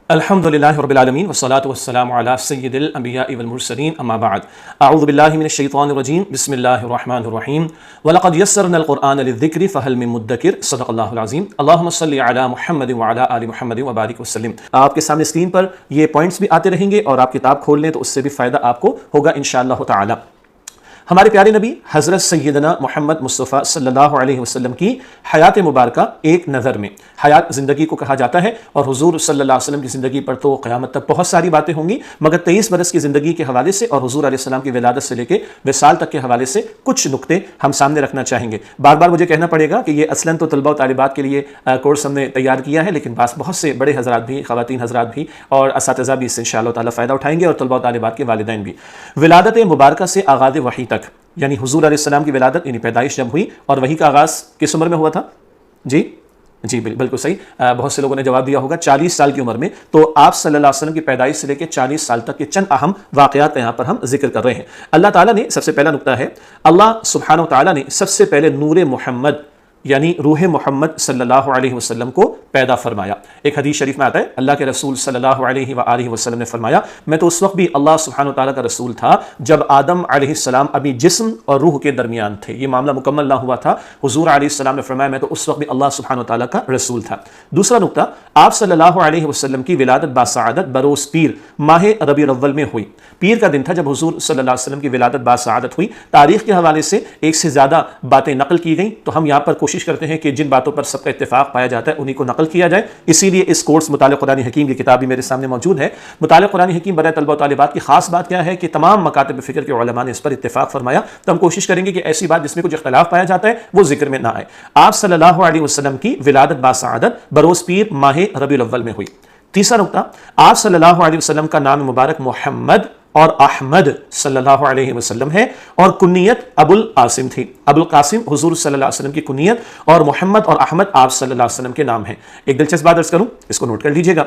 الحمدللہ رب العالمین والصلاة والسلام علی سید الانبیاء والمرسلین اما بعد اعوذ باللہ من الشیطان الرجیم بسم اللہ الرحمن الرحیم وَلَقَدْ يَسَّرْنَا الْقُرْآنَ لِلذِّكْرِ فَهَلْ مِن مُدَّكِرٍ صدق اللہ العظیم اللہم صلی علی محمد وعلی آل محمد وبارک وسلم۔ آپ کے سامنے اسکرین پر یہ پوائنٹس بھی آتے رہیں گے اور آپ کتاب کھول لیں تو اس سے بھی فائدہ آپ کو ہوگا انشاءاللہ تعالی۔ ہمارے پیارے نبی حضرت سیدنا محمد مصطفیٰ صلی اللہ علیہ وسلم کی حیات مبارکہ ایک نظر میں حیات زندگی کو کہا جاتا ہے، اور حضور صلی اللہ علیہ وسلم کی زندگی پر تو قیامت تک بہت ساری باتیں ہوں گی، مگر 23 برس کی زندگی کے حوالے سے اور حضور علیہ السلام کی ولادت سے لے کے وصال تک کے حوالے سے کچھ نقطے ہم سامنے رکھنا چاہیں گے۔ بار بار مجھے کہنا پڑے گا کہ یہ اصلاً تو طلبہ و طالبات کے لیے کورس ہم نے تیار کیا ہے، لیکن بہت سے بڑے حضرات بھی، خواتین حضرات بھی اور اساتذہ بھی اس سے انشاءاللہ تعالیٰ فائدہ اٹھائیں گے، اور طلبہ و طالبات کے والدین بھی۔ ولادت مبارکہ سے آغاز وحی تک، یعنی حضور علیہ السلام کی ولادت یعنی پیدائش جب ہوئی، اور وحی کا آغاز کس عمر میں ہوا تھا؟ جی بالکل صحیح، بہت سے لوگوں نے جواب دیا ہوگا 40 سال کی عمر میں۔ تو آپ صلی اللہ علیہ وسلم کی پیدائش سے لے کے 40 سال تک کے چند اہم واقعات کا یہاں پر ہم ذکر کر رہے ہیں۔ اللہ تعالیٰ نے سب سے پہلا نقطہ ہے، اللہ سبحانہ و تعالیٰ نے سب سے پہلے نور محمد یعنی روح محمد صلی اللہ علیہ وسلم کو پیدا فرمایا۔ ایک حدیث شریف میں آتا ہے، اللہ کے رسول صلی اللہ علیہ وآلہ وسلم نے فرمایا، میں تو اس وقت بھی اللہ سبحانہ وتعالیٰ کا رسول تھا جب آدم علیہ السلام ابھی جسم اور روح کے درمیان تھے، یہ معاملہ مکمل نہ ہوا تھا۔ حضور علیہ السلام نے فرمایا، میں تو اس وقت بھی اللہ سبحانہ وتعالیٰ کا رسول تھا۔ دوسرا نقطہ، آپ صلی اللہ علیہ وسلم کی ولادت باسعادت بروز پیر ماہ ربیع الاول میں ہوئی۔ پیر کا دن تھا جب حضور صلی اللہ علیہ وسلم کی ولادت باسعادت ہوئی۔ تاریخ کے حوالے سے ایک سے زیادہ باتیں نقل کی گئیں، تو ہم یہاں پر کوشش کرتے ہیں کہ جن باتوں پر سب کا اتفاق پایا جاتا ہے انہی کو نقل کیا جائے۔ اسی لیے اس کورس مطالعہ قرآن حکیم کی کتاب بھی میرے سامنے موجود ہے۔ مطالعہ قرآن حکیم برائے طلبہ و طالبات کی خاص بات کیا ہے کہ تمام مکاتب فکر کے علماء نے اس پر اتفاق فرمایا، تو ہم کوشش کریں گے کہ ایسی بات جس میں کچھ اختلاف پایا جاتا ہے وہ ذکر میں نہ آئے۔ آپ صلی اللہ علیہ وسلم کی ولادت باسعادت بروز پیر ماہ ربیع الاول میں ہوئی۔ تیسرا نقطہ، آپ صلی اللہ علیہ وسلم کا نام مبارک محمد اور احمد صلی اللہ علیہ وسلم ہے، اور کنیت ابو القاسم تھی۔ ابو القاسم حضور صلی اللہ علیہ وسلم کی کنیت، اور محمد اور احمد آپ صلی اللہ علیہ وسلم کے نام ہیں۔ ایک دلچسپ بات عرض کروں، اس کو نوٹ کر لیجئے گا۔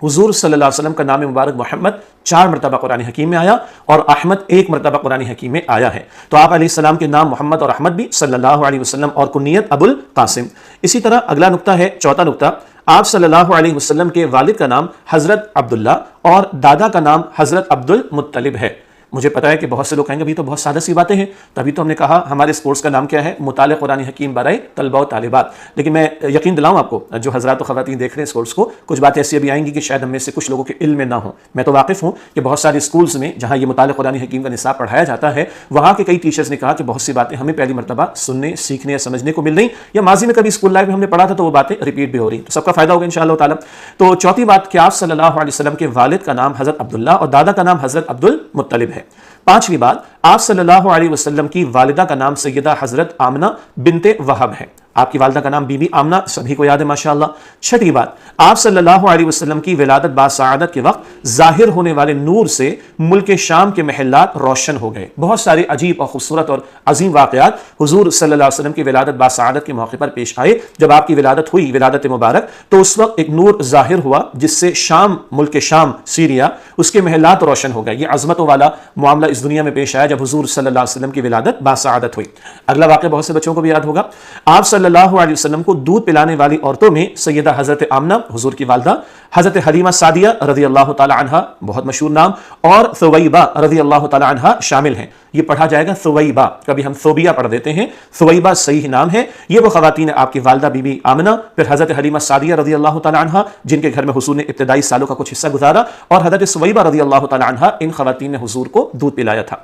حضور صلی اللہ علیہ وسلم کا نام مبارک محمد 4 مرتبہ قرآن حکیم میں آیا، اور احمد 1 مرتبہ قرآن حکیم میں آیا ہے۔ تو آپ علیہ السلام کے نام محمد اور احمد بھی صلی اللہ علیہ وسلم، اور کنیت ابو القاسم۔ اسی طرح اگلا نقطہ ہے، چوتھا نقطہ، آپ صلی اللہ علیہ وسلم کے والد کا نام حضرت عبداللہ اور دادا کا نام حضرت عبد المطلب ہے۔ مجھے پتا ہے کہ بہت سے لوگ کہیں گے ابھی تو بہت سادہ سی باتیں ہیں، تبھی تو ہم نے کہا ہمارے اس کورس کا نام کیا ہے، مطالعہ قرآن حکیم برائے طلبہ و طالبات۔ لیکن میں یقین دلاؤں آپ کو، جو حضرات و خواتین دیکھ رہے ہیں اس کورس کو، کچھ باتیں ایسی ابھی آئیں گی کہ شاید ہم میں سے کچھ لوگوں کے علم میں نہ ہوں۔ میں تو واقف ہوں کہ بہت سارے اسکولز میں جہاں یہ مطالعہ قرآن حکیم کا نصاب پڑھایا جاتا ہے، وہاں کے کئی ٹیچرز نے کہا کہ بہت سی باتیں ہمیں پہلی مرتبہ سننے، سیکھنے یا سمجھنے کو مل رہی، یا ماضی میں کبھی اسکول لائف میں ہم نے پڑھا تھا تو وہ باتیں ریپیٹ بھی ہو رہی، تو سب کا فائدہ ہوگا انشاءاللہ تعالی۔ تو چوتھی بات کہ آپ صلی اللہ علیہ وسلم کے والد کا نام حضرت عبداللہ اور دادا کا نام حضرت عبد المطلب ہے۔ پانچویں بات، آپ صلی اللہ علیہ وسلم کی والدہ کا نام سیدہ حضرت آمنہ بنت وہب ہے۔ آپ کی والدہ کا نام بی بی آمنہ سبھی کو یاد ہے ماشاءاللہ۔ چھٹی بات، آپ صلی اللہ علیہ وسلم کی ولادت باسعادت کے وقت ظاہر ہونے والے نور سے ملک شام کے محلات روشن ہو گئے۔ بہت سارے عجیب اور خوبصورت اور عظیم واقعات حضور صلی اللہ علیہ وسلم کی ولادت باسعادت کے موقع پر پیش آئے۔ جب آپ کی ولادت ہوئی، ولادت مبارک، تو اس وقت ایک نور ظاہر ہوا جس سے شام، ملک شام، سیریا، اس کے محلات روشن ہو گئے۔ یہ عظمتوں والا معاملہ اس دنیا میں پیش آیا جب حضور صلی اللہ علیہ وسلم کی ولادت باسعادت ہوئی۔ اگلا واقعہ بہت سے بچوں کو بھی یاد ہوگا، آپ صلی اللہ علیہ وسلم کو دودھ پلانے والی عورتوں میں سیدہ حضرت آمنہ حضور کی والدہ، حضرت حلیمہ سعدیہ رضی اللہ تعالی عنہا بہت مشہور نام، اور ثویبہ رضی اللہ تعالی عنہا شامل ہیں۔ یہ پڑھا جائے گا ثویبہ، کبھی ہم ثوبیہ پڑھ دیتے ہیں، ثویبہ صحیح نام ہے۔ یہ وہ خواتین آپ کی والدہ بی بی آمنہ، پھر حضرت حلیمہ سعدیہ رضی اللہ تعالی عنہا جن کے گھر میں حضور نے ابتدائی سالوں کا کچھ حصہ گزارا، اور حضرت ثویبہ رضی اللہ تعالی عنہا، ان خواتین نے حضور کو دودھ پلایا تھا۔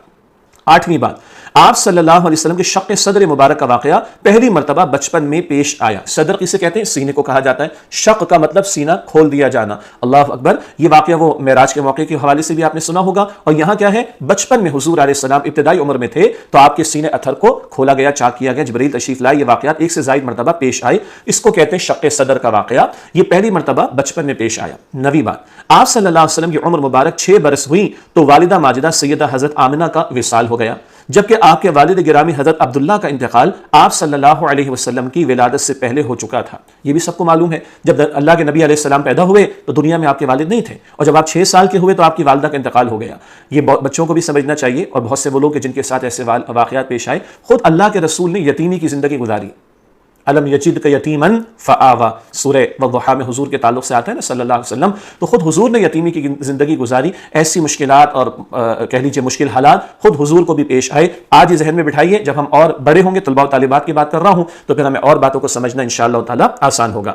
آٹھویں بات، آپ صلی اللہ علیہ وسلم کے شق صدر مبارک کا واقعہ پہلی مرتبہ بچپن میں پیش آیا۔ صدر کسے کہتے ہیں؟ سینے کو کہا جاتا ہے۔ شق کا مطلب سینہ کھول دیا جانا۔ اللہ اکبر۔ یہ واقعہ وہ معراج کے موقع کے حوالے سے بھی آپ نے سنا ہوگا، اور یہاں کیا ہے، بچپن میں حضور علیہ السلام ابتدائی عمر میں تھے تو آپ کے سینے اتھر کو کھولا گیا، چاک کیا گیا، جبریل تشریف لائے۔ یہ واقعات ایک سے زائد مرتبہ پیش آئے، اس کو کہتے ہیں شق صدر کا واقعہ۔ یہ پہلی مرتبہ بچپن میں پیش آیا۔ نویں بات، آپ صلی اللہ علیہ وسلم کی عمر مبارک 6 برس ہوئی تو والدہ ماجدہ سیدہ حضرت آمنہ کا وصال ہو گیا، جبکہ آپ کے والد گرامی حضرت عبداللہ کا انتقال آپ صلی اللہ علیہ وسلم کی ولادت سے پہلے ہو چکا تھا۔ یہ بھی سب کو معلوم ہے، جب اللہ کے نبی علیہ السلام پیدا ہوئے تو دنیا میں آپ کے والد نہیں تھے، اور جب آپ 6 سال کے ہوئے تو آپ کی والدہ کا انتقال ہو گیا۔ یہ بچوں کو بھی سمجھنا چاہیے، اور بہت سے وہ لوگ جن کے ساتھ ایسے واقعات پیش آئے، خود اللہ کے رسول نے یتیمی کی زندگی گزاری، الم یجدک یتیما فآویٰ، سورہ والضحیٰ میں حضور کے تعلق سے آتا ہے نا صلی اللہ علیہ وسلم، تو خود حضور نے یتیمی کی زندگی گزاری، ایسی مشکلات اور کہہ لیجیے مشکل حالات خود حضور کو بھی پیش آئے۔ آج یہ ذہن میں بٹھائیے، جب ہم اور بڑے ہوں گے، طلباء و طالبات کی بات کر رہا ہوں، تو پھر ہمیں اور باتوں کو سمجھنا انشاءاللہ تعالیٰ آسان ہوگا۔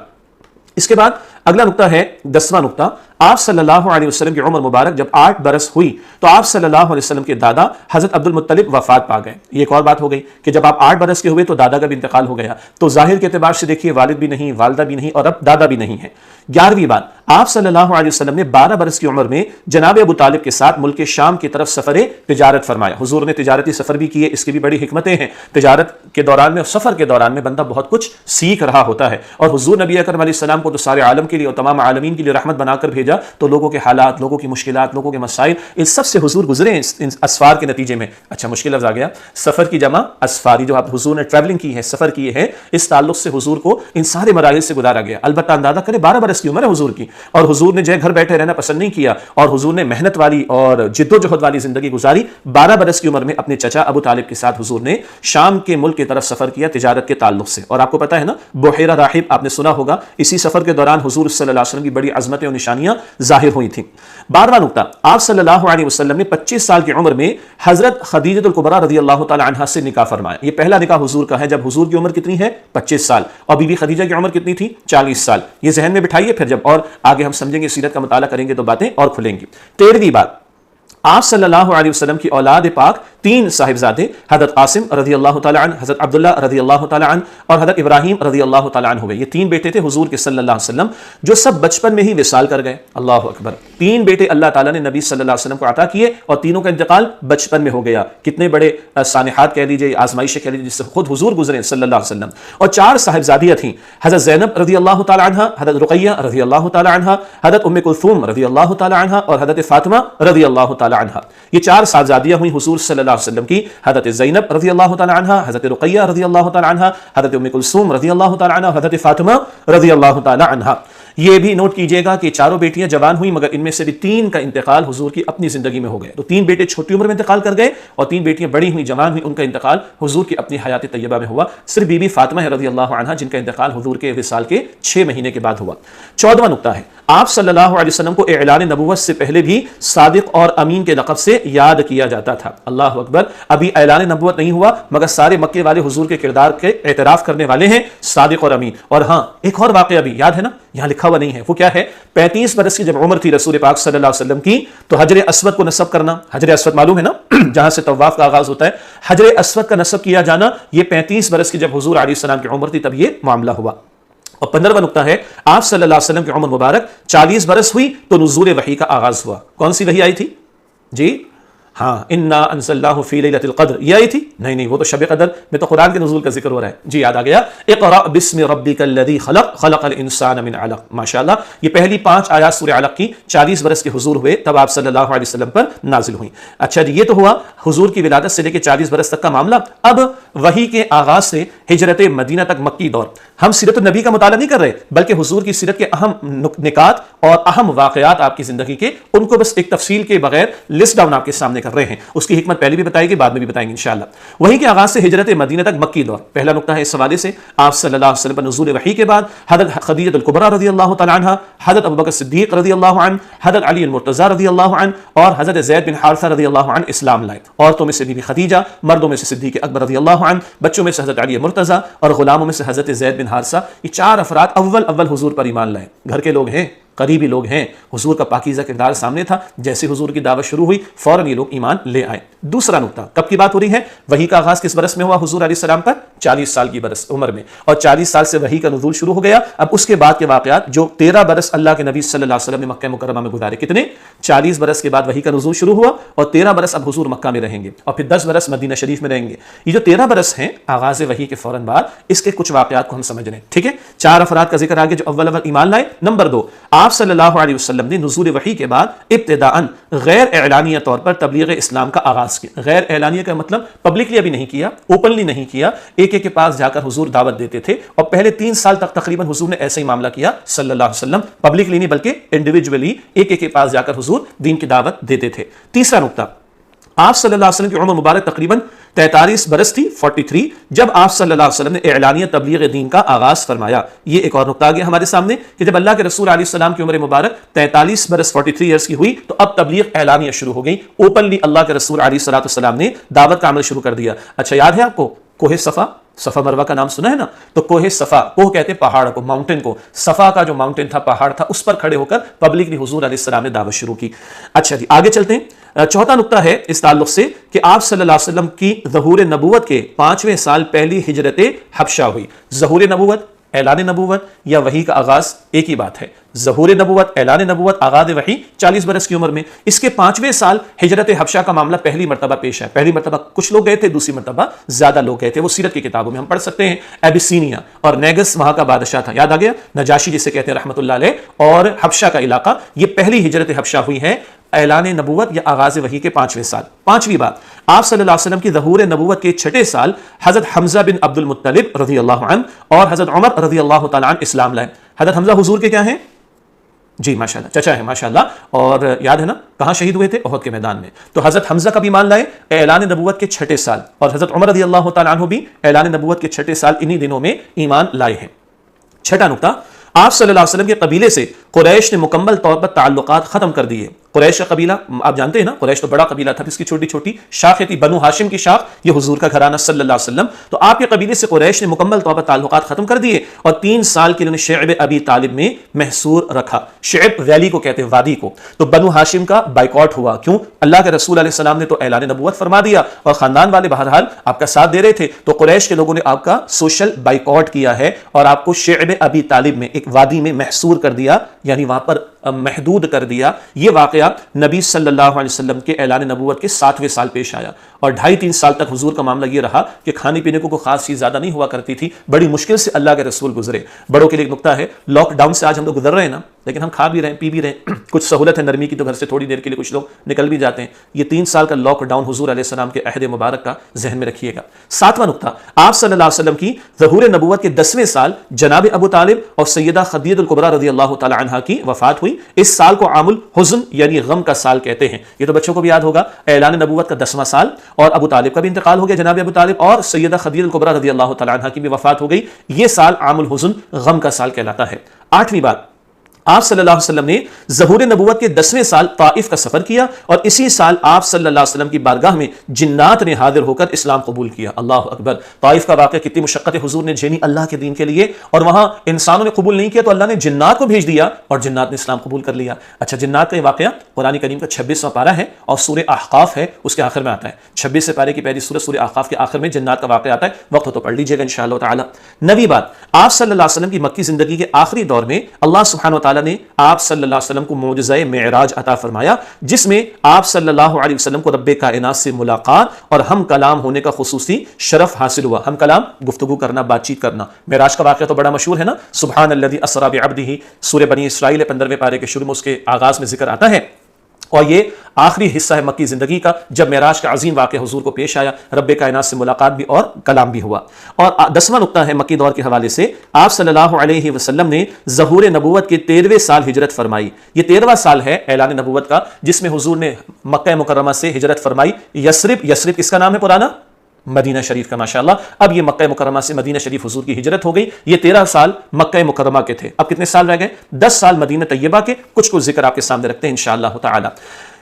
اس کے بعد اگلا نقطہ ہے 10واں نقطہ، آپ صلی اللہ علیہ وسلم کی عمر مبارک جب 8 برس ہوئی تو آپ صلی اللہ علیہ وسلم کے دادا حضرت عبد المطلب وفات پا گئے۔ یہ ایک اور بات ہو گئی کہ جب آپ 8 برس کے ہوئے تو دادا کا بھی انتقال ہو گیا، تو ظاہر کے اعتبار سے دیکھیے والد بھی نہیں، والدہ بھی نہیں، اور اب دادا بھی نہیں ہے۔ 11ویں بات، آپ صلی اللہ علیہ وسلم نے 12 برس کی عمر میں جناب ابو طالب کے ساتھ ملک شام کی طرف سفر تجارت فرمایا۔ حضور نے تجارتی سفر بھی کیے، اس کی بھی بڑی حکمتیں ہیں۔ تجارت کے دوران میں اور سفر کے دوران میں بندہ بہت کچھ سیکھ رہا ہوتا ہے، اور حضور نبی اکرم علیہ السلام کو تو سارے عالم کے لیے اور تمام عالمین کے لیے رحمت بنا کر بھیجا، تو لوگوں کے حالات، لوگوں کی مشکلات، لوگوں کے مسائل، ان سب سے حضور گزرے ان اسفار کے نتیجے میں۔ اچھا مشکل لفظ آ گیا، سفر کی جمع اسفاری، جو آپ حضور نے ٹریولنگ کی ہے، سفر کیے ہیں، اس تعلق سے حضور کو ان سارے مراحل سے گزارا گیا۔ البتہ اندازہ کریں 12 برس کی عمر ہے حضور کی، اور حضور نے جو گھر بیٹھے رہنا پسند نہیں کیا، اور حضور نے محنت والی اور جد و جہد والی زندگی گزاری۔ 12 برس کی عمر میں اپنے چچا ابو طالب کے ساتھ حضور نے شام کے ملک کی طرف سفر کیا تجارت کے تعلق سے۔ اور آپ کو پتہ ہے نا، بحیرہ راحب آپ نے سنا ہوگا، اسی سفر کے دوران حضور صلی اللہ علیہ وسلم کی بڑی عظمتیں اور نشانیاں ظاہر ہوئی تھیں۔ 12واں نقطہ، آپ صلی اللہ علیہ وسلم نے 25 سال کی عمر میں حضرت خدیجہ الکبریٰ رضی اللہ تعالی عنہا سے نکاح فرمایا۔ یہ پہلا نکاح حضور کا ہے جب حضور کی عمر کتنی ہے؟ 25 سال، اور بی بی خدیجہ کی عمر کتنی تھی؟ 40 سال۔ یہ ذہن میں بٹھائیے، پھر جب اور آگے ہم سمجھیں گے، سیرت کا مطالعہ کریں گے تو باتیں اور کھلیں گی۔ 13ویں بات، آپ صلی اللہ علیہ وسلم کی اولاد پاک 3 صاحبزادے، حضرت قاسم رضی اللہ تعالی عنہ، حضرت عبداللہ رضی اللہ تعالی عنہ، اور حضرت ابراہیم رضی اللہ تعالی عنہ ہوئے۔ یہ 3 بیٹے تھے حضور کے صلی اللہ علیہ وسلم، جو سب بچپن میں ہی وصال کر گئے۔ اللہ اکبر، 3 بیٹے اللہ تعالیٰ نے نبی صلی اللہ علیہ وسلم کو عطا کیے، اور تینوں کا انتقال بچپن میں ہو گیا۔ کتنے بڑے سانحات کہہ لیجیے، آزمائشیں کہہ لیجیے، جس سے خود حضور گزرے صلی اللہ علیہ وسلم۔ اور 4 صاحبزادیاں تھیں، حضرت زینب رضی اللہ تعالی عنہ، حضرت رقیہ رضی اللہ تعالی عنہ، حضرت ام کلثوم رضی اللہ تعالی عنہ، اور حضرت فاطمہ رضی اللہ تعالی عنہ۔ یہ 4 صاحبزادیاں ہوئیں حضور صلی اللہ علیہ وسلم کی، حضرت زینب رضی اللہ تعالی عنہ، حضرت رقیہ رضی اللہ تعالی عنہ، حضرت ام کلثوم رضی اللہ تعالی عنہ، حضرت فاطمہ رضی اللہ تعالی عنہ۔ یہ بھی نوٹ کیجئے گا کہ 4 بیٹیاں جوان ہوئیں، مگر ان میں سے بھی 3 کا انتقال حضور کی اپنی زندگی میں ہو گئے۔ تو 3 بیٹے چھوٹی عمر میں انتقال کر گئے، اور 3 بیٹیاں بڑی ہوئی، جوان ہوئی، ان کا انتقال حضور کی اپنی حیات طیبہ میں ہوا۔ صرف بی بی فاطمہ رضی اللہ عنہا جن کا انتقال حضور کے وصال کے 6 مہینے کے بعد ہوا۔ 14واں نقطہ ہے، آپ صلی اللہ علیہ وسلم کو اعلان نبوت سے پہلے بھی صادق اور امین کے لقب سے یاد کیا جاتا تھا۔ اللہ اکبر، ابھی اعلان نبوت نہیں ہوا، مگر سارے مکے والے حضور کے کردار کے اعتراف کرنے والے ہیں، صادق اور امین۔ اور ہاں، ایک اور واقعہ بھی یاد ہے نا، یہاں لکھا ہوا نہیں ہے، وہ کیا ہے؟ 35 برس کی جب عمر تھی رسول پاک صلی اللہ علیہ وسلم کی، تو حجر اسود کو نصب کرنا، حجر اسود معلوم ہے نا جہاں سے طواف کا آغاز ہوتا ہے، حجر اسود کا نصب کیا جانا، یہ 35 برس کی جب حضور علیہ السلام کی عمر تھی تب یہ معاملہ ہوا۔ اور 15واں نقطہ ہے، آپ صلی اللہ علیہ وسلم کی عمر مبارک 40 برس ہوئی تو نزول وحی کا آغاز ہوا۔ کون سی وحی آئی تھی؟ جی ہاں، انا انزلناہ فی لیلۃ القدر، یہ آئی تھی؟ نہیں، وہ تو شب قدر میں تو قرآن کے نزول کا ذکر ہو رہا ہے۔ جی یاد آ گیا، اقرأ بسم ربک الذی خلق، خلق الانسان من علق۔ ماشاءاللہ، یہ پہلی 5 آیات سورہ علق کی 40 برس کے حضور ہوئے تب آپ صلی اللہ علیہ وسلم پر نازل ہوئیں۔ اچھا جی، یہ تو ہوا حضور کی ولادت سے لے کے 40 برس تک کا معاملہ۔ اب وحی کے آغاز سے ہجرت مدینہ تک مکی دور، ہم سیرت النبی کا مطالعہ نہیں کر رہے، بلکہ حضور کی سیرت کے اہم نکات اور اہم واقعات آپ کی زندگی کے، ان کو بس ایک تفصیل کے بغیر لسٹ ڈاؤن آپ کے سامنے کر رہے ہیں۔ اس کی حکمت پہلے بھی بتائے گی، بعد میں بھی بتائیں گے انشاءاللہ۔ وحی کے آغاز سے ہجرت مدینہ تک مکی دور، پہلا نقطہ ہے اس حوالے سے، آپ صلی اللہ علیہ وسلم پر نزول وحی کے بعد حضرت خدیجہ الکبریٰ رضی اللہ تعالی عنہ، حضرت ابوبکر صدیق رضی اللہ عنہ، حضرت علی المرتضیٰ رضی اللہ عنہ، اور حضرت زید بن حارثہ رضی اللہ عنہ اسلام لائے۔ عورتوں میں سے بی بی خدیجہ، مردوں میں سے صدیق اکبر رضی اللہ عنہ، بچوں میں سے حضرت علی مرتضیٰ، اور غلاموں میں سے حضرت زید بن حارثہ۔ یہ 4 افراد اول حضور پر ایمان لائے، گھر کے لوگ ہیں، قریبی لوگ ہیں، حضور کا پاکیزہ کردار سامنے تھا، جیسے حضور کی دعوت شروع ہوئی فوراً یہ لوگ ایمان لے آئے۔ دوسرا نقطہ، کب کی بات ہو رہی ہے؟ وحی کا آغاز کس برس میں ہوا حضور علیہ السلام پر؟ 40 سال کی برس عمر میں، اور 40 سال سے وحی کا نزول شروع ہو گیا۔ اب اس کے بعد کے واقعات، جو 13 برس اللہ کے نبی صلی اللہ علیہ وسلم نے مکہ مکرمہ میں گزارے، کتنے؟ 40 برس کے بعد وحی کا نزول شروع ہوا، اور 13 برس اب حضور مکہ میں رہیں گے، اور پھر 10 برس مدینہ شریف میں رہیں گے۔ یہ جو 13 برس ہیں آغاز وحی کے فوراً بعد، اس کے کچھ واقعات کو ہم سمجھ رہے ہیں، ٹھیک ہے؟ 4 افراد کا ذکر آگے جو اول ایمان لائے۔ نمبر 2، آپ صلی اللہ علیہ وسلم نے نزول وحی کے بعد ابتداءً غیر اعلانیہ طور پر تبلیغ اسلام کا آغاز کیا۔ غیر اعلانیہ کا مطلب پبلکلی ابھی نہیں کیا، اوپنلی نہیں کیا، ایک کے پاس جا کر حضور دعوت دیتے تھے، اور پہلے 3 سال تک تقریباً حضور نے ایسا ہی معاملہ کیا صلی اللہ علیہ وسلم، پبلکلی نہیں بلکہ انڈیویجولی ایک کے پاس جا کر حضور دین کی دعوت دیتے تھے۔ تیسرا نقطہ، آپ صلی اللہ علیہ وسلم کی عمر مبارک تقریباً 43 برس تھی، 43، جب آپ صلی اللہ علیہ وسلم نے اعلانیہ تبلیغ دین کا آغاز فرمایا۔ یہ ایک اور نقطہ آ گیا ہمارے سامنے کہ جب اللہ کے رسول علیہ السلام کی عمر مبارک 43 برس 43 ایئرس کی ہوئی تو اب تبلیغ اعلانیہ شروع ہو گئی، اوپنلی اللہ کے رسول علیہ السلام نے دعوت کا عمل شروع کر دیا۔ اچھا یاد ہے آپ کو کوہ صفا، صفا مروہ کا نام سنا ہے نا؟ تو کوہ صفا، کوہ کہتے ہیں پہاڑ کو، ماؤنٹین کو، صفا کا جو ماؤنٹین تھا، پہاڑ تھا، اس پر کھڑے ہو کر پبلکلی حضور علیہ السلام نے دعوت شروع کی۔ اچھا جی آگے چلتے ہیں۔ چوتھا نقطہ ہے اس تعلق سے کہ آپ صلی اللہ علیہ وسلم کی ظہور نبوت کے 5ویں سال پہلی ہجرت حبشہ ہوئی۔ ظہور نبوت، اعلان نبوت یا وحی کا آغاز ایک ہی بات ہے۔ ظہور نبوت، اعلان نبوت، آغاز وحی 40 برس کی عمر میں۔ اس کے 5ویں سال ہجرت حبشہ کا معاملہ پہلی مرتبہ پیش ہے۔ پہلی مرتبہ کچھ لوگ گئے تھے، دوسری مرتبہ زیادہ لوگ گئے تھے، وہ سیرت کی کتابوں میں ہم پڑھ سکتے ہیں۔ ایبیسینیا اور نیگس وہاں کا بادشاہ تھا، یاد آ گیا، نجاشی جسے کہتے ہیں رحمۃ اللہ علیہ، اور حبشہ کا علاقہ، یہ پہلی ہجرت حبشہ ہوئی ہے اعلان نبوت یا آغاز وحی کے 5ویں سال۔ 5ویں بات، آپ صلی اللہ علیہ وسلم کی ظہور نبوت کے 6 سال حضرت حمزہ بن عبد المطلب رضی اللہ عنہ اور حضرت عمر رضی اللہ تعالیٰ عنہ اسلام لائے۔ حضرت حمزہ حضور کے کیا ہیں؟ جی ماشاءاللہ چچا ہے ماشاءاللہ، اور یاد ہے نا کہاں شہید ہوئے تھے؟ احد کے میدان میں۔ تو حضرت حمزہ کا بھی ایمان لائے اعلان نبوت کے 6 سال، اور حضرت عمر رضی اللہ تعالیٰ عنہ بھی اعلان نبوت کے 6 سال انہی دنوں میں ایمان لائے ہیں۔ 6واں نقطہ، آپ صلی اللہ علیہ وسلم کے قبیلے سے قریش نے مکمل طور پر تعلقات ختم کر دیے۔ قریش کا قبیلہ آپ جانتے ہیں نا، قریش تو بڑا قبیلہ تھا، اس کی چھوٹی چھوٹی شاخیں تھی، بنو ہاشم کی شاخ، یہ حضور کا گھرانہ صلی اللہ علیہ وسلم۔ تو آپ کے قبیلے سے قریش نے مکمل طور پر تعلقات ختم کر دیے اور 3 سال کے لیے انہیں شعب ابی طالب میں محصور رکھا۔ شعب ویلی کو کہتے ہیں، وادی کو۔ تو بنو ہاشم کا بائیکاٹ ہوا، کیوں؟ اللہ کے رسول علیہ السلام نے تو اعلان نبوت فرما دیا اور خاندان والے بہرحال آپ کا ساتھ دے رہے تھے، تو قریش کے لوگوں نے آپ کا سوشل بائیکاٹ کیا ہے اور آپ کو شعب ابی طالب میں ایک وادی میں محصور کر دیا، یعنی وہاں پر محدود کر دیا۔ یہ واقعہ نبی صلی اللہ علیہ وسلم کے اعلان نبوت کے 7ویں سال پیش آیا، اور 2.5-3 سال تک حضور کا معاملہ یہ رہا کہ کھانے پینے کو کوئی خاص چیز زیادہ نہیں ہوا کرتی تھی، بڑی مشکل سے اللہ کے رسول گزرے۔ بڑوں کے لیے ایک نقطہ ہے، لاک ڈاؤن سے آج ہم لوگ گزر رہے ہیں نا، لیکن ہم کھا بھی رہے ہیں، پی بھی رہے ہیں، کچھ سہولت ہے نرمی کی تو گھر سے تھوڑی دیر کے لیے کچھ لوگ نکل بھی جاتے ہیں۔ یہ 3 سال کا لاک ڈاؤن حضور علیہ السلام کے عہد مبارک کا ذہن میں رکھیے گا۔ 7واں نقطہ، آپ صلی اللہ علیہ وسلم کی ظہور نبوت کے 10ویں سال جناب ابو طالب اور سیدہ خدیجہ الکبریٰ رضی اللہ تعالی عنہا کی وفات ہوئی۔ اس سال کو عام الحزن یعنی غم کا سال کہتے ہیں۔ یہ تو بچوں کو بھی یاد ہوگا، اعلان نبوت کا 10واں سال، اور ابو طالب کا بھی انتقال ہو گیا، جناب ابو طالب، اور سیدہ خدیجہ الکبریٰ رضی اللہ تعالی عنہا کی بھی وفات ہو گئی۔ یہ سال عام الحزن غم کا سال کہلاتا ہے۔ 8ویں بات، آپ صلی اللہ علیہ وسلم نے ظہور نبوت کے 10ویں سال طائف کا سفر کیا، اور اسی سال آپ صلی اللہ علیہ وسلم کی بارگاہ میں جنات نے حاضر ہو کر اسلام قبول کیا۔ اللہ اکبر! طائف کا واقعہ، کتنی مشقت حضور نے جھیلی اللہ کے دین کے لیے، اور وہاں انسانوں نے قبول نہیں کیا تو اللہ نے جنات کو بھیج دیا اور جنات نے اسلام قبول کر لیا۔ اچھا، جنات کا یہ واقعہ قرآن کریم کا 26واں پارہ ہے اور سورہ احقاف ہے، اس کے آخر میں آتا ہے۔ 26 پارے کی پہلی سورہ سورہ احقاف کے آخر میں جنات کا واقعہ آتا ہے، وقت ہو تو پڑھ لیجیے گا انشاءاللہ تعالی۔ 9ویں بات، آپ صلی اللہ علیہ وسلم کی مکی زندگی کے آخری دور میں اللہ سبحانہ وتعالی نے آپ صلی اللہ علیہ وسلم کو معجزہ معراج عطا فرمایا، جس میں آپ صلی اللہ علیہ وسلم کو رب کائنات سے ملاقات اور ہم کلام ہونے کا خصوصی شرف حاصل ہوا۔ ہم کلام، گفتگو کرنا، بات چیت کرنا۔ معراج کا واقعہ تو بڑا مشہور ہے نا، سبحان الذی اسری بعبدہ، سورہ بنی اسرائیل 15ویں پارے کے شروع میں اس کے آغاز میں ذکر آتا ہے، اور یہ آخری حصہ ہے مکی زندگی کا جب معراج کا عظیم واقعہ حضور کو پیش آیا، رب کائنات سے ملاقات بھی اور کلام بھی ہوا۔ اور 10واں نقطہ ہے مکی دور کے حوالے سے، آپ صلی اللہ علیہ وسلم نے ظہور نبوت کے 13ویں سال ہجرت فرمائی۔ یہ 13واں سال ہے اعلان نبوت کا، جس میں حضور نے مکہ مکرمہ سے ہجرت فرمائی یثرب۔ یثرب کس کا نام ہے پرانا؟ مدینہ شریف کا، ماشاءاللہ۔ اب یہ مکہ مکرمہ سے مدینہ شریف حضور کی ہجرت ہو گئی۔ یہ 13 سال مکہ مکرمہ کے تھے، اب کتنے سال رہ گئے؟ 10 سال مدینہ طیبہ کے۔ کچھ ذکر آپ کے سامنے رکھتے ہیں انشاءاللہ تعالی۔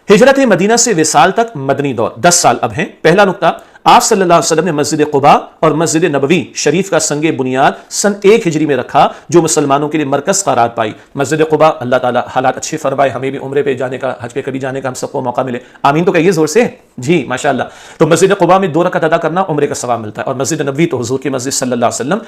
ہجرت مدینہ سے وصال تک مدنی دور 10 سال اب ہیں۔ پہلا نقطہ، آپ صلی اللہ علیہ وسلم نے مسجد قباء اور مسجد نبوی شریف کا سنگ بنیاد سن 1 ہجری میں رکھا، جو مسلمانوں کے لیے مرکز قرار پائی۔ مسجد قباء، اللہ تعالیٰ حالات اچھے فرمائے، ہمیں بھی عمرے پہ جانے کا، حج پہ کبھی جانے کا ہم سب کو موقع ملے، آمین تو کہیے زور سے جی ماشاءاللہ۔ تو مسجد قباء میں 2 رکعت ادا کرنا عمرے کا ثواب ملتا ہے، اور مسجد نبوی تو حضور کی مسجد صلی اللہ علیہ وسلم،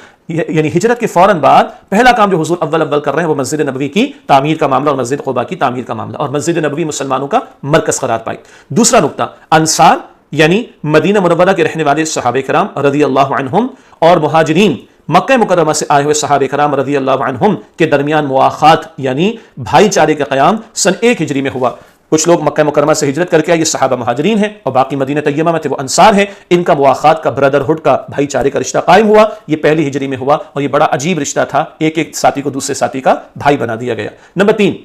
یعنی ہجرت کے فوراً بعد پہلا کام جو حضور اول کر رہے ہیں وہ مسجد نبوی کی تعمیر کا معاملہ اور مسجد قباء کی تعمیر کا معاملہ، اور مسجد نبوی مسلمانوں کا مرکز قرار پائی۔ دوسرا نقطہ، انصار یعنی مدینہ منورہ کے رہنے والے صحابہ کرام رضی اللہ عنہم اور مہاجرین مکہ مکرمہ سے آئے ہوئے صحابہ کرام رضی اللہ عنہم کے درمیان مواخات یعنی بھائی چارے کا قیام سن 1 ہجری میں ہوا۔ کچھ لوگ مکہ مکرمہ سے ہجرت کر کے آئے، یہ صحابہ مہاجرین ہیں، اور باقی مدینہ طیبہ میں تھے وہ انصار ہیں۔ ان کا مواخات کا، برادرہڈ کا، بھائی چارے کا رشتہ قائم ہوا، یہ 1 ہجری میں ہوا، اور یہ بڑا عجیب رشتہ تھا، ایک ساتھی کو دوسرے ساتھی کا بھائی بنا دیا گیا۔ نمبر 3،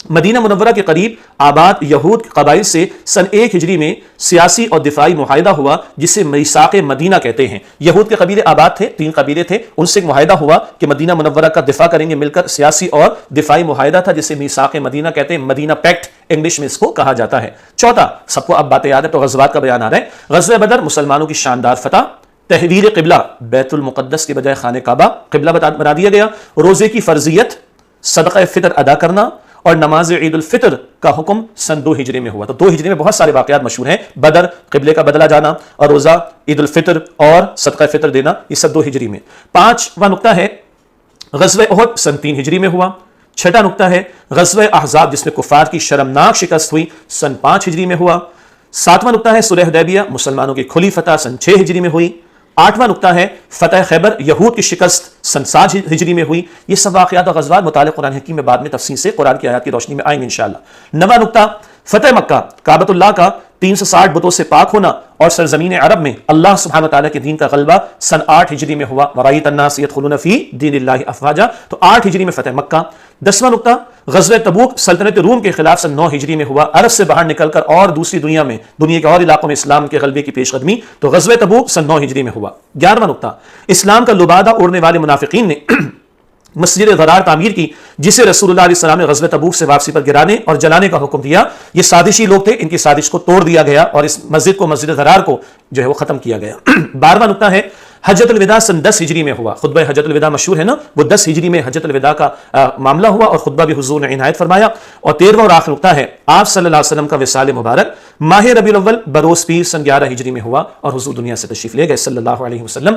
مدینہ منورہ کے قریب آباد یہود قبائل سے سن 1 ہجری میں سیاسی اور دفاعی معاہدہ ہوا جسے میثاق مدینہ کہتے ہیں۔ یہود کے قبیلے آباد تھے، 3 قبیلے تھے، ان سے ایک معاہدہ ہوا کہ مدینہ منورہ کا دفاع کریں گے مل کر، سیاسی اور دفاعی معاہدہ تھا جسے میثاق مدینہ کہتے ہیں، مدینہ پیکٹ انگلش میں اس کو کہا جاتا ہے۔ چوتھا، سب کو اب باتیں یاد ہے تو غزوات کا بیان آ رہا ہے۔ غزوہ بدر مسلمانوں کی شاندار فتح، تحویل قبلہ بیت المقدس کے بجائے خانہ کعبہ قبلہ بنا دیا گیا، روزے کی فرضیت، صدقہ فطر ادا کرنا اور نماز عید الفطر کا حکم سن 2 ہجری میں ہوا۔ تو 2 ہجری میں بہت سارے واقعات مشہور ہیں، بدر، قبلے کا بدلہ جانا، اور روزہ، عید الفطر اور صدقہ فطر دینا، یہ سب 2 ہجری میں۔ 5واں نقطہ ہے غزوہ احد سن 3 ہجری میں ہوا۔ 6واں نقطہ ہے غزوہ احزاب جس میں کفار کی شرمناک شکست ہوئی، سن 5 ہجری میں ہوا۔ 7واں نقطہ ہے صلح حدیبیہ، مسلمانوں کی کھلی فتح، سن 6 ہجری میں ہوئی۔ 8واں نقطہ ہے فتح خیبر، یہود کی شکست، سن 7 ہجری میں ہوئی۔ یہ سب واقعات اور غزوات مطالعہ قرآن حکیم میں بعد میں تفصیل سے قرآن کی آیات کی روشنی میں آئیں گے انشاءاللہ۔ 9واں نقطہ فتح مکہ، کعبۃ اللہ کا 360 بتوں سے پاک ہونا اور سرزمین عرب میں اللہ سبحانہ وتعالیٰ کے دین کا غلبہ سن 8 ہجری میں ہوا۔ وَرَأَيْتَ النَّاسَ يَدْخُلُونَ فِي دِينِ اللَّهِ أَفْوَاجًا، تو 8 ہجری میں فتح مکہ۔ 10واں نقطہ غزوہ تبوک سلطنت روم کے خلاف سن 9 ہجری میں ہوا، عرب سے باہر نکل کر اور دوسری دنیا کے اور علاقوں میں اسلام کے غلبے کی پیش قدمی، تو غزوہ تبوک سن 9 ہجری میں ہوا۔ 11واں نقطہ اسلام کا لبادہ اڑنے والے منافقین نے مسجد ضرار تعمیر کی جسے رسول اللہ علیہ السلام نے غزوہ تبوک سے واپسی پر گرانے اور جلانے کا حکم دیا۔ یہ سازشی لوگ تھے، ان کی سازش کو توڑ دیا گیا اور اس مسجد ضرار کو جو ہے وہ ختم کیا گیا۔ 12واں نقطہ ہے حجۃ الوداع سن 10 ہجری میں ہوا۔ خطبہ حجۃ الوداع مشہور ہے نا، وہ 10 ہجری میں حجۃ الوداع کا معاملہ ہوا اور خطبہ بھی حضور نے عنایت فرمایا۔ اور 13واں اور آخری نقطہ ہے آپ صلی اللہ علیہ وسلم کا وصال مبارک ماہ ربیع الاول بروز پیر سن 11 ہجری میں ہوا اور حضور دنیا سے تشریف لے گئے صلی اللہ علیہ وسلم۔